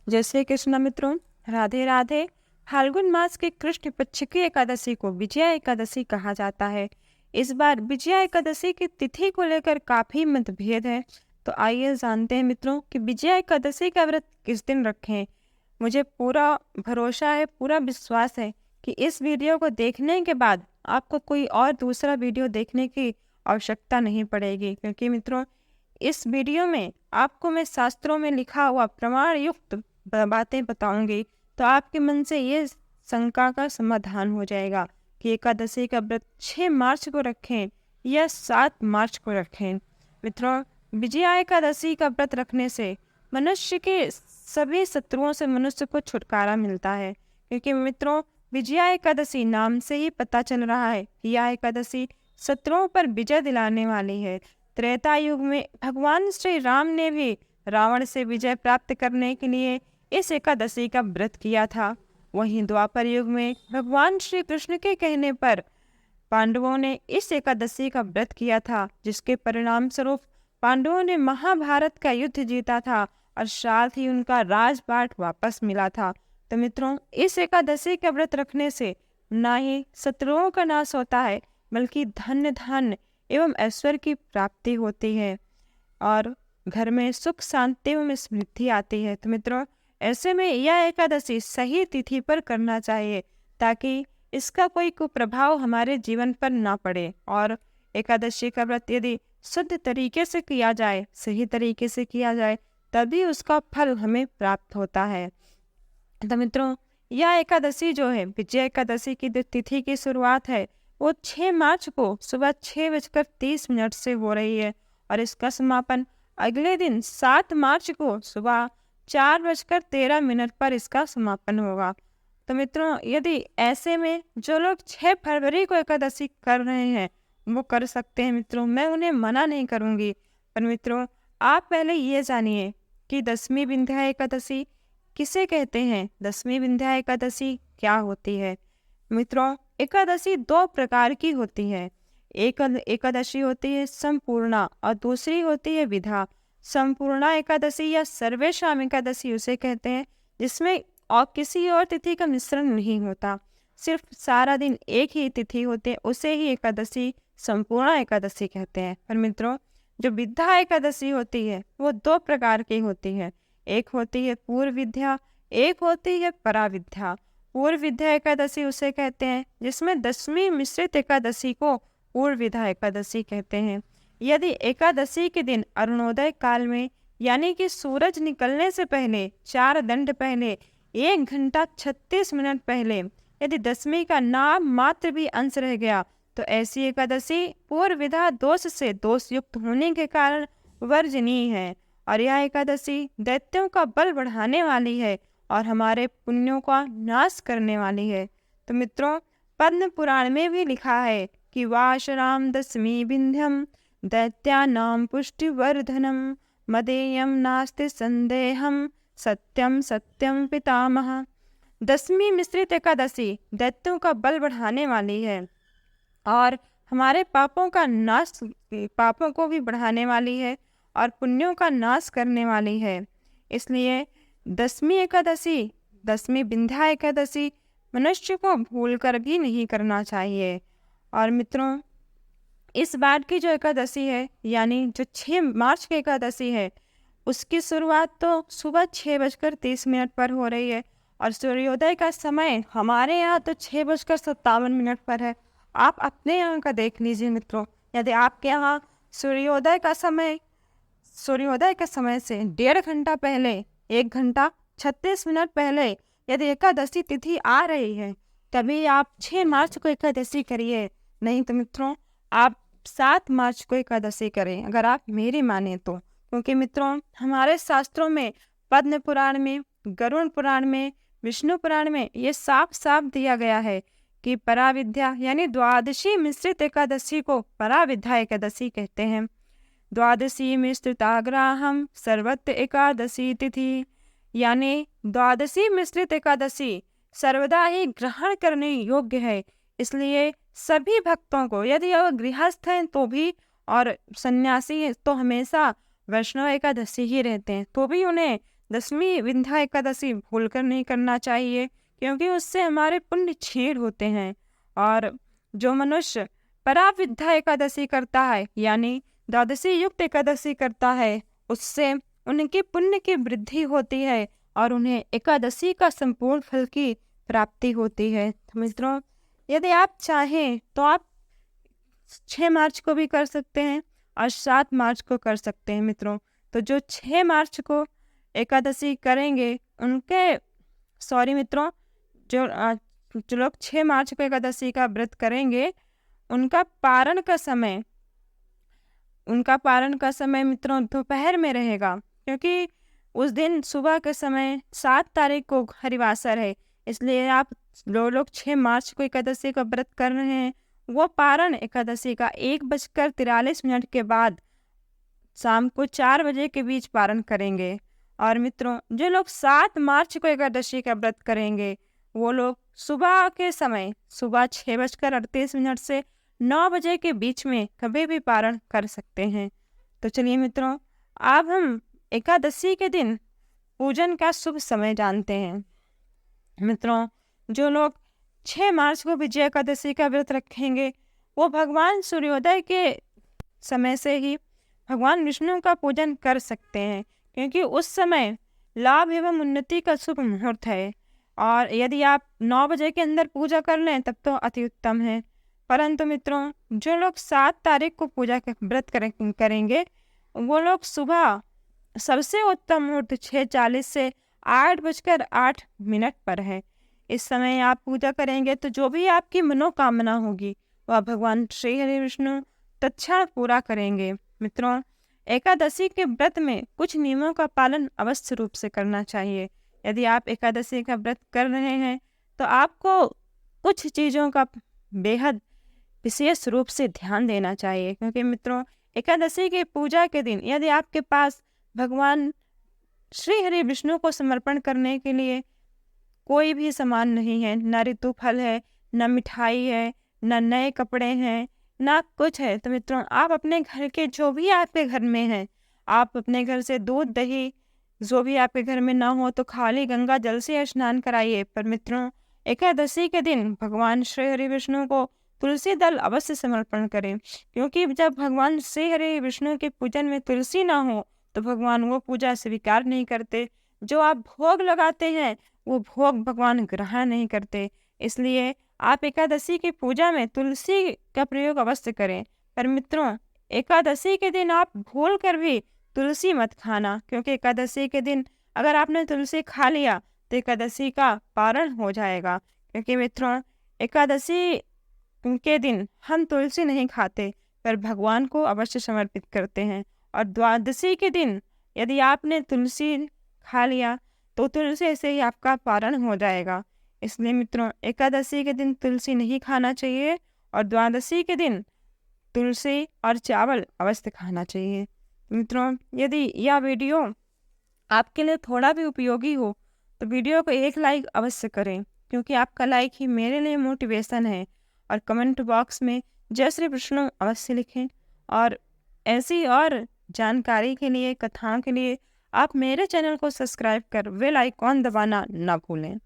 जय श्री कृष्ण मित्रों, राधे राधे। फाल्गुन मास के कृष्ण पक्ष की एकादशी को विजया एकादशी कहा जाता है। इस बार विजया एकादशी की तिथि को लेकर काफी मतभेद है। तो आइए जानते हैं मित्रों कि विजया एकादशी का व्रत किस दिन रखें। मुझे पूरा भरोसा है, पूरा विश्वास है कि इस वीडियो को देखने के बाद आपको कोई और दूसरा वीडियो देखने की आवश्यकता नहीं पड़ेगी, क्योंकि मित्रों इस वीडियो में आपको मैं शास्त्रों में लिखा हुआ प्रमाण युक्त बातें बताऊंगी, तो आपके मन से ये शंका का समाधान हो जाएगा कि एकादशी का व्रत 6 मार्च को रखें या 7 मार्च को रखें। मित्रों, विजया एकादशी का व्रत रखने से मनुष्य के सभी शत्रुओं से मनुष्य को छुटकारा मिलता है, क्योंकि मित्रों विजया एकादशी नाम से ही पता चल रहा है कि यह एकादशी शत्रुओं पर विजय दिलाने वाली है। त्रेता युग में भगवान श्री राम ने भी रावण से विजय प्राप्त करने के लिए इस एकादशी का व्रत किया था। वहीं द्वापर युग में भगवान श्री कृष्ण के कहने पर पांडवों ने इस एकादशी का व्रत किया था, जिसके परिणाम स्वरूप पांडवों ने महाभारत का युद्ध जीता था और साथ ही उनका राजपाट वापस मिला था। तो मित्रों, इस एकादशी का व्रत रखने से ना ही शत्रुओं का नाश होता है, बल्कि धन धन एवं ऐश्वर्य की प्राप्ति होती है और घर में सुख शांति एवं समृद्धि आती है। तो मित्रों, ऐसे में यह एकादशी सही तिथि पर करना चाहिए, ताकि इसका कोई कुप्रभाव हमारे जीवन पर ना पड़े। और एकादशी का व्रत यदि शुद्ध तरीके से किया जाए, सही तरीके से किया जाए, तभी उसका फल हमें प्राप्त होता है। तो मित्रों, यह एकादशी जो है, विजय एकादशी की जो तिथि की शुरुआत है वो 6 मार्च को सुबह 6:30 से हो रही है और इसका समापन अगले दिन 7 मार्च को सुबह 4:13 पर इसका समापन होगा। तो मित्रों, यदि ऐसे में जो लोग 6 फरवरी को एकादशी कर रहे हैं वो कर सकते हैं मित्रों, मैं उन्हें मना नहीं करूंगी। पर मित्रों, आप पहले ये जानिए कि 10वीं विंध्या एकादशी किसे कहते हैं। 10वीं विंध्या एकादशी क्या होती है। मित्रों, एकादशी 2 प्रकार की होती है। एक एकादशी होती है संपूर्णा और दूसरी होती है विधा। संपूर्णा एकादशी या सर्वेशाम एकादशी उसे कहते हैं जिसमें और किसी और तिथि का मिश्रण नहीं होता, सिर्फ सारा दिन एक ही तिथि होते हैं, उसे ही एकादशी संपूर्णा एकादशी कहते हैं। पर मित्रों, जो विद्या एकादशी होती है वो 2 प्रकार की होती है। एक होती है पूर्व विद्या, एक होती है पराविद्या। पूर्व विद्या एकादशी उसे कहते हैं जिसमें 10वीं मिश्रित एकादशी को पूर्व विद्या एकादशी कहते हैं। यदि एकादशी के दिन अरुणोदय काल में, यानी कि सूरज निकलने से पहले 4 दंड पहले 1 घंटा 36 मिनट पहले यदि 10वीं का नाम मात्र भी अंश रह गया, तो ऐसी एकादशी पूर्व विद्या दोष से दोष युक्त होने के कारण वर्जनीय है। और यह एकादशी दैत्यों का बल बढ़ाने वाली है और हमारे पुण्यों का नाश करने वाली है। तो मित्रों, पद्म पुराण में भी लिखा है कि वाशराम 10वीं विंध्यम दैत्यानां पुष्टिवर्धनम मदेयम नास्ति संदेहम सत्यम सत्यम पितामह। 10वीं मिश्रित एकादशी दैत्यों का बल बढ़ाने वाली है और हमारे पापों का नाश, पापों को भी बढ़ाने वाली है और पुण्यों का नाश करने वाली है। इसलिए 10वीं एकादशी, 10वीं विंध्या एकादशी मनुष्य को भूलकर भी नहीं करना चाहिए। और मित्रों, इस बार की जो एकादशी है, यानी जो 6 मार्च की एकादशी है, उसकी शुरुआत तो सुबह 6:30 पर हो रही है और सूर्योदय का समय हमारे यहाँ तो 6:57 पर है। आप अपने यहाँ का देख लीजिए मित्रों, यदि आपके यहाँ सूर्योदय का समय से 1.5 घंटा पहले, 1 घंटा 36 मिनट पहले यदि एकादशी तिथि आ रही है, तभी आप 6 मार्च को एकादशी करिए। नहीं तो मित्रों, आप 7 मार्च को एकादशी करें, अगर आप मेरी माने तो। क्योंकि मित्रों, हमारे शास्त्रों में, पद्म पुराण में, गरुड़ पुराण में, विष्णु पुराण में ये साफ साफ दिया गया है कि पराविद्या यानी द्वादशी मिश्रित एकादशी को पराविद्या एकादशी कहते हैं। द्वादशी मिश्रिताग्राहम सर्वत्र एकादशी तिथि, यानी द्वादशी मिश्रित एकादशी सर्वदा ही ग्रहण करने योग्य है। इसलिए सभी भक्तों को, यदि वह गृहस्थ हैं तो भी और सन्यासी हैं तो हमेशा वैष्णव एकादशी ही रहते हैं, तो भी उन्हें दसवीं विंध्या एकादशी भूलकर नहीं करना चाहिए, क्योंकि उससे हमारे पुण्य छीण होते हैं। और जो मनुष्य पराविद्या एकादशी करता है, यानी द्वादशी युक्त एकादशी करता है, उससे उनके पुण्य की वृद्धि होती है और उन्हें एकादशी का संपूर्ण फल की प्राप्ति होती है। तो मित्रों, यदि आप चाहें तो आप 6 मार्च को भी कर सकते हैं और 7 मार्च को कर सकते हैं मित्रों। तो जो 6 मार्च को एकादशी करेंगे उनके सॉरी मित्रों, जो लोग 6 मार्च को एकादशी का व्रत करेंगे उनका पारण का समय मित्रों दोपहर में रहेगा, क्योंकि उस दिन सुबह के समय 7 तारीख को हरिवासर है। इसलिए आप जो लोग 6 मार्च को एकादशी का व्रत कर रहे हैं वो पारण एकादशी का 1:43 के बाद शाम को 4 बजे के बीच पारण करेंगे। और मित्रों, जो लोग 7 मार्च को एकादशी का व्रत करेंगे वो लोग सुबह के समय सुबह 6:38 से 9 बजे के बीच में कभी भी पारण कर सकते हैं। तो चलिए मित्रों, अब हम एकादशी के दिन पूजन का शुभ समय जानते हैं। मित्रों, जो लोग 6 मार्च को विजय एकादशी का व्रत रखेंगे वो भगवान सूर्योदय के समय से ही भगवान विष्णु का पूजन कर सकते हैं, क्योंकि उस समय लाभ एवं उन्नति का शुभ मुहूर्त है। और यदि आप 9 बजे के अंदर पूजा कर लें तब तो अति उत्तम है। परंतु मित्रों, जो लोग 7 तारीख को पूजा का व्रत करेंगे वो लोग सुबह सबसे उत्तम मुहूर्त 6:40 से 8:08 पर है। इस समय आप पूजा करेंगे तो जो भी आपकी मनोकामना होगी वह भगवान श्री हरि विष्णु तत्क्षण पूरा करेंगे। मित्रों, एकादशी के व्रत में कुछ नियमों का पालन अवश्य रूप से करना चाहिए। यदि आप एकादशी का व्रत कर रहे हैं तो आपको कुछ चीज़ों का बेहद विशेष रूप से ध्यान देना चाहिए, क्योंकि मित्रों, एकादशी की पूजा के दिन यदि आपके पास भगवान श्री हरि विष्णु को समर्पण करने के लिए कोई भी सामान नहीं है, न ऋतु फल है, न मिठाई है, न नए कपड़े हैं, ना कुछ है, तो मित्रों आप अपने घर के जो भी आपके घर में है, आप अपने घर से दूध दही जो भी आपके घर में ना हो तो खाली गंगा जल से स्नान कराइए। पर मित्रों, एकादशी के दिन भगवान श्री हरि विष्णु को तुलसी दल अवश्य समर्पण करें, क्योंकि जब भगवान श्री हरि विष्णु के पूजन में तुलसी ना हो तो भगवान वो पूजा स्वीकार नहीं करते। जो आप भोग लगाते हैं वो भोग भगवान ग्रहण नहीं करते। इसलिए आप एकादशी की पूजा में तुलसी का प्रयोग अवश्य करें। पर मित्रों, एकादशी के दिन आप भूल कर भी तुलसी मत खाना, क्योंकि एकादशी के दिन अगर आपने तुलसी खा लिया तो एकादशी का पारण हो जाएगा। क्योंकि मित्रों, एकादशी के दिन हम तुलसी नहीं खाते पर भगवान को अवश्य समर्पित करते हैं। और द्वादशी के दिन यदि आपने तुलसी खा लिया तो तुलसी से ही आपका पारण हो जाएगा। इसलिए मित्रों, एकादशी के दिन तुलसी नहीं खाना चाहिए और द्वादशी के दिन तुलसी और चावल अवश्य खाना चाहिए। मित्रों, यदि यह वीडियो आपके लिए थोड़ा भी उपयोगी हो तो वीडियो को एक लाइक अवश्य करें, क्योंकि आपका लाइक ही मेरे लिए मोटिवेशन है। और कमेंट बॉक्स में जय श्री विष्णु अवश्य लिखें। और ऐसी और जानकारी के लिए, कथाओं के लिए आप मेरे चैनल को सब्सक्राइब कर बेल आइकॉन दबाना ना भूलें।